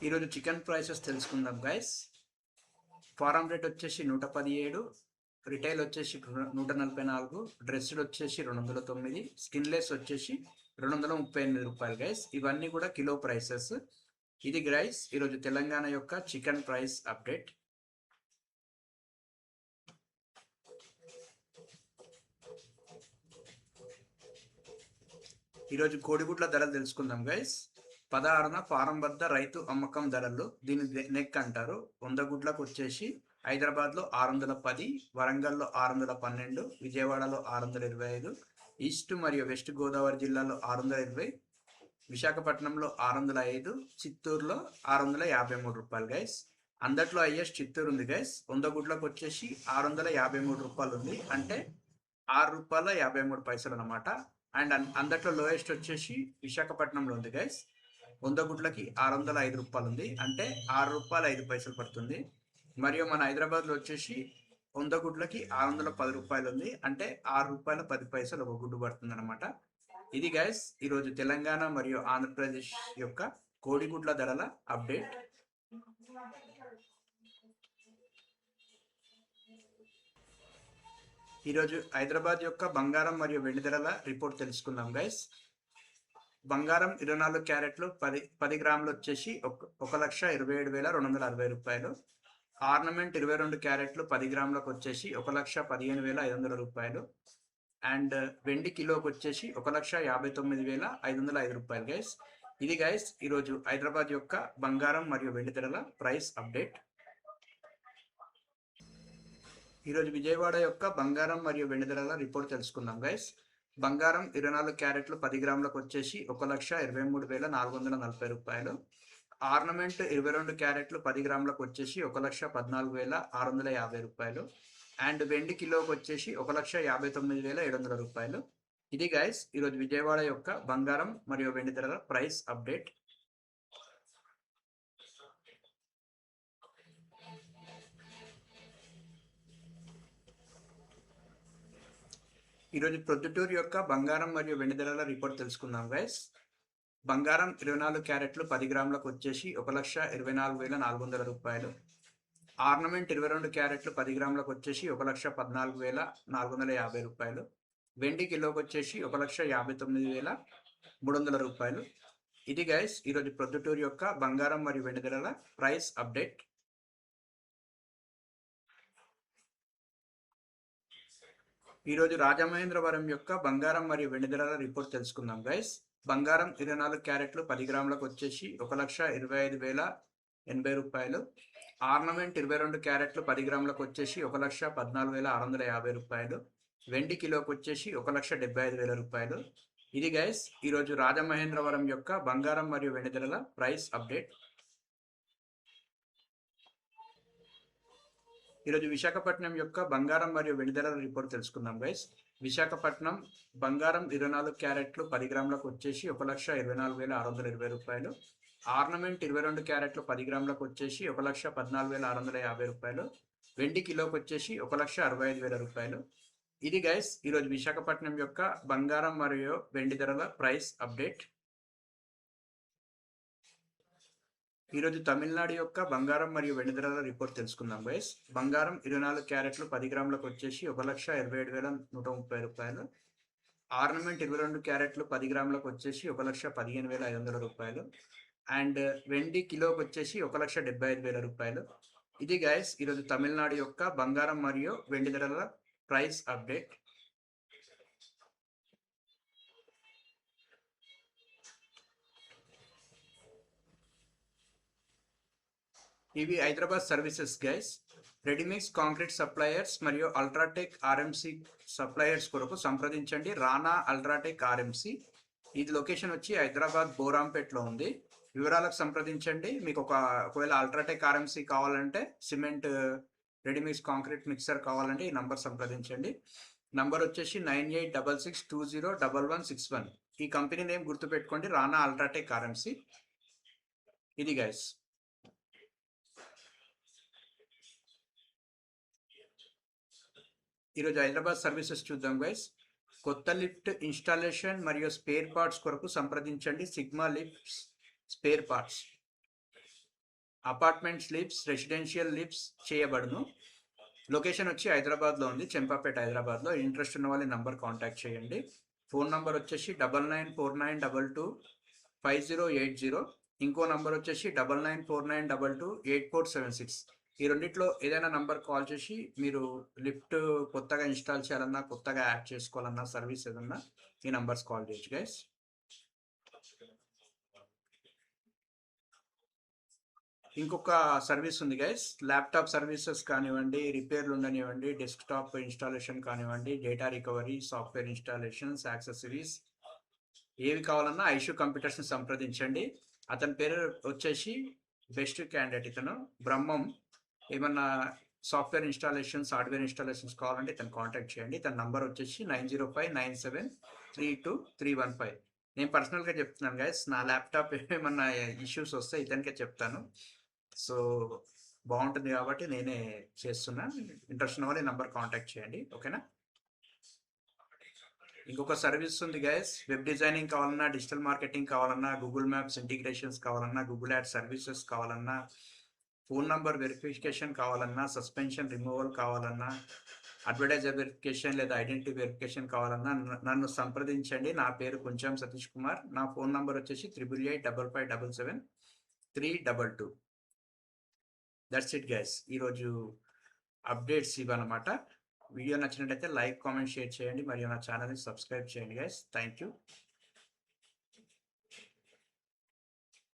ఈరోజు chicken prices తెలుసుకుందాం guys. Form rate వచ్చేసి 117, రిటైల్ వచ్చేసి 144, డ్రెస్డ్ వచ్చేసి 209, స్కిన్లెస్ వచ్చేసి 238 రూపాయలు గైస్. ఇవన్నీ కూడా కిలో ప్రైసెస్. ఇది గైస్ ఈరోజు తెలంగాణ యొక్క చికెన్ ప్రైస్ అప్డేట్. ఈరోజు కోడిగుడ్ల ధరలు తెలుసుకుందాం గైస్. 16న ఫారం వద్ద రైతు అమ్మకం ధరలు, దీని నెక్ అంటారు. 100 గుడ్లకు వచ్చేసి హైదరాబాద్లో 610, వరంగల్లో 612, విజయవాడలో 625, ఈస్ట్ మరియు వెస్ట్ గోదావరి జిల్లాలో 620, విశాఖపట్నంలో 605, చిత్తూరులో 653 రూపాయలు గైస్. అందట్లో హైయెస్ట్ చిత్తూరు ఉంది గైస్. 100 గుడ్లకు వచ్చేసి 653 రూపాయలు ఉంది, అంటే ₹6.53 అనమాట. అండ్ అందట్లో లోయెస్ట్ వచ్చేసి విశాఖపట్నంలో ఉంది గైస్. 100 గుడ్లకి 605 రూపాయలు ఉంది, అంటే ₹6.05 పడుతుంది. మరియు మన హైదరాబాద్లో వచ్చేసి 100 గుడ్లకి 610 రూపాయలు ఉంది, అంటే ₹6.10 ఒక గుడ్డు పడుతుంది అనమాట. ఇది గైస్ ఈరోజు తెలంగాణ మరియు ఆంధ్రప్రదేశ్ యొక్క కోడిగుడ్ల ధరల అప్డేట్. ఈరోజు హైదరాబాద్ యొక్క బంగారం మరియు వెండి ధరల రిపోర్ట్ తెలుసుకుందాం గైస్. బంగారం 24 క్యారెట్లు 10 గ్రాములు వచ్చేసి 1,27,260 రూపాయలు. ఆర్నమెంట్ 22 క్యారెట్లు 10 గ్రాములకు వచ్చేసి 1,15,500 రూపాయలు. అండ్ వెండి కిలోకి వచ్చేసి 1,59,505 రూపాయలు గైస్. ఇది గైస్ ఈరోజు హైదరాబాద్ యొక్క బంగారం మరియు వెండి ధరల ప్రైస్ అప్డేట్. ఈరోజు విజయవాడ యొక్క బంగారం మరియు వెండి ధరల రిపోర్ట్ తెలుసుకుందాం గైస్. బంగారం 24 క్యారెట్లు 10 గ్రాములకు వచ్చేసి 1,23,440 రూపాయలు. ఆర్నమెంట్ 22 క్యారెట్లు 10 గ్రాములకు వచ్చేసి 1,14,650 రూపాయలు. అండ్ వెండి కిలోకి వచ్చేసి 1,59,700 రూపాయలు. ఇది గైస్ ఈరోజు విజయవాడ యొక్క బంగారం మరియు వెండి ధరల ప్రైస్ అప్డేట్. ఈరోజు ప్రొద్దుటూరు యొక్క బంగారం మరియు వెండి ధరల రిపోర్ట్ తెలుసుకుందాం గైస్. బంగారం 24 క్యారెట్లు 10 గ్రాములకు వచ్చేసి 1,24,400 రూపాయలు. ఆర్నమెంట్ 22 క్యారెట్లు 10 గ్రాములకు వచ్చేసి 1,14,450 రూపాయలు. వెండి కిలోకి వచ్చేసి 1,59,300 రూపాయలు. ఇది గైస్ ఈరోజు ప్రొద్దుటూరు యొక్క బంగారం మరియు వెండి ధరల ప్రైస్ అప్డేట్. ఈరోజు రాజమహేంద్రవరం యొక్క బంగారం మరియు వెండి ధరల రిపోర్ట్ తెలుసుకుందాం గైస్. బంగారం 24 క్యారెట్లు 10 గ్రాములకు వచ్చేసి 1,25,080 రూపాయలు. ఆర్నమెంట్ 22 క్యారెట్లు 10 గ్రాములకు వచ్చేసి 1,14,650 రూపాయలు. వెండి కిలోకి వచ్చేసి 1,75,000 రూపాయలు. ఇది గైస్ ఈరోజు రాజమహేంద్రవరం యొక్క బంగారం మరియు వెండి ధరల ప్రైస్ అప్డేట్. ఈరోజు విశాఖపట్నం యొక్క బంగారం మరియు వెండి ధరల రిపోర్ట్ తెలుసుకుందాం గైస్. విశాఖపట్నం బంగారం 24 క్యారెట్లు 10 గ్రాములకు వచ్చేసి 1,24,620 రూపాయలు. ఆర్నమెంట్ 22 క్యారెట్లు 10 గ్రాములకు వచ్చేసి 1,14,650 రూపాయలు. వెండి కిలోకి వచ్చేసి 1,65,000 రూపాయలు. ఇది గైస్ ఈరోజు విశాఖపట్నం యొక్క బంగారం మరియు వెండి ధరల ప్రైస్ అప్డేట్. ఈరోజు తమిళనాడు యొక్క బంగారం మరియు వెండి ధరల రిపోర్ట్ తెలుసుకుందాం గైస్. బంగారం 24 క్యారెట్లు 10 గ్రాములకు వచ్చేసి 1,27,130 రూపాయలు. ఆర్నమెంట్ 22 క్యారెట్లు 10 గ్రాములకు వచ్చేసి 1,15,500 రూపాయలు. అండ్ వెండి కిలోకి వచ్చేసి 1,75,000 రూపాయలు. ఇది గైస్ ఈరోజు తమిళనాడు యొక్క బంగారం మరియు వెండి ధరల ప్రైస్ అప్డేట్. ఇవి Hyderabad services guys. Ready mix concrete suppliers మరియు అల్ట్రాటెక్ ఆర్ఎంసి సప్లయర్స్ కొరకు సంప్రదించండి రానా అల్ట్రాటెక్ ఆర్ఎంసి. ఇది లొకేషన్ వచ్చి హైదరాబాద్ బోరాంపేట్లో ఉంది. వివరాలకు సంప్రదించండి. మీకు ఒకవేళ అల్ట్రాటెక్ ఆర్ఎంసి కావాలంటే, సిమెంట్ రెడీమిక్స్ కాంక్రీట్ మిక్సర్ కావాలంటే ఈ నంబర్ సంప్రదించండి. నంబర్ వచ్చేసి 9866201161. ఈ కంపెనీ నేమ్ గుర్తుపెట్టుకోండి, రానా అల్ట్రాటెక్ ఆర్ఎంసి. ఇది గైస్. ఈరోజు హైదరాబాద్ సర్వీసెస్ చూద్దాం గైస్. కొత్త లిఫ్ట్ ఇన్స్టాలేషన్ మరియు స్పేర్ పార్ట్స్ కొరకు సంప్రదించండి sigma lifts spare parts. Apartments lifts, residential lifts చేయబడును. లొకేషన్ వచ్చి హైదరాబాద్లో ఉంది, చెంపాపేట హైదరాబాద్లో. ఇంట్రెస్ట్ ఉన్న వాళ్ళ నంబర్ కాంటాక్ట్ చేయండి. ఫోన్ నంబర్ వచ్చేసి 9949225080. ఇంకో నంబర్ వచ్చేసి 9949228476. ఈ రెండిట్లో ఏదైనా నంబర్ కాల్ చేసి మీరు లిఫ్ట్ కొత్తగా ఇన్స్టాల్ చేయాలన్నా, కొత్తగా యాడ్ చేసుకోవాలన్నా, సర్వీస్ ఏదన్నా ఈ నంబర్స్ కాల్ చేయొచ్చు గైస్. ఇంకొక సర్వీస్ ఉంది గైస్, ల్యాప్టాప్ సర్వీసెస్ కానివ్వండి, రిపేర్లు ఉండనివ్వండి, డెస్క్టాప్ ఇన్స్టాలేషన్ కానివ్వండి, data recovery, software installations, accessories ఏవి కావాలన్నా ఐషు కంప్యూటర్స్ని సంప్రదించండి. అతని పేరు వచ్చేసి బెస్ట్ క్యాండిడేట్ ఇతను, బ్రహ్మం. ఏమన్నా సాఫ్ట్వేర్ ఇన్స్టాలేషన్స్, హార్డ్వేర్ ఇన్స్టాలేషన్స్ కావాలంటే ఇతను కాంటాక్ట్ చేయండి. తన నంబర్ వచ్చేసి 9059732315. నేను పర్సనల్గా చెప్తున్నాను గైస్, నా ల్యాప్టాప్ ఏమన్నా ఇష్యూస్ వస్తే ఇతనికే చెప్తాను. సో బాగుంటుంది కాబట్టి నేనే చేస్తున్నా. ఇంట్రెస్ట్ ఉన్న వాళ్ళు నంబర్ కాంటాక్ట్ చేయండి, ఓకేనా. ఇంకొక సర్వీస్ ఉంది గైస్, వెబ్ డిజైనింగ్ కావాలన్నా, డిజిటల్ మార్కెటింగ్ కావాలన్నా, గూగుల్ మ్యాప్స్ ఇంటిగ్రేషన్స్ కావాలన్నా, గూగుల్ యాడ్ సర్వీసెస్ కావాలన్నా, ఫోన్ నంబర్ వెరిఫికేషన్ కావాలన్నా, సస్పెన్షన్ రిమూవల్ కావాలన్నా, అడ్వర్టైజర్ వెరిఫికేషన్ లేదా ఐడెంటిటీ వెరిఫికేషన్ కావాలన్నా నన్ను సంప్రదించండి. నా పేరు కొంచెం సతీష్ కుమార్. నా ఫోన్ నంబర్ వచ్చేసి 8885577322. That's it guys. ఈరోజు అప్డేట్స్ ఇవన్నమాట. వీడియో నచ్చినట్టయితే లైక్, కామెంట్, షేర్ చేయండి. మరియు నా ఛానల్ని సబ్స్క్రైబ్ చేయండి గైస్. Thank you.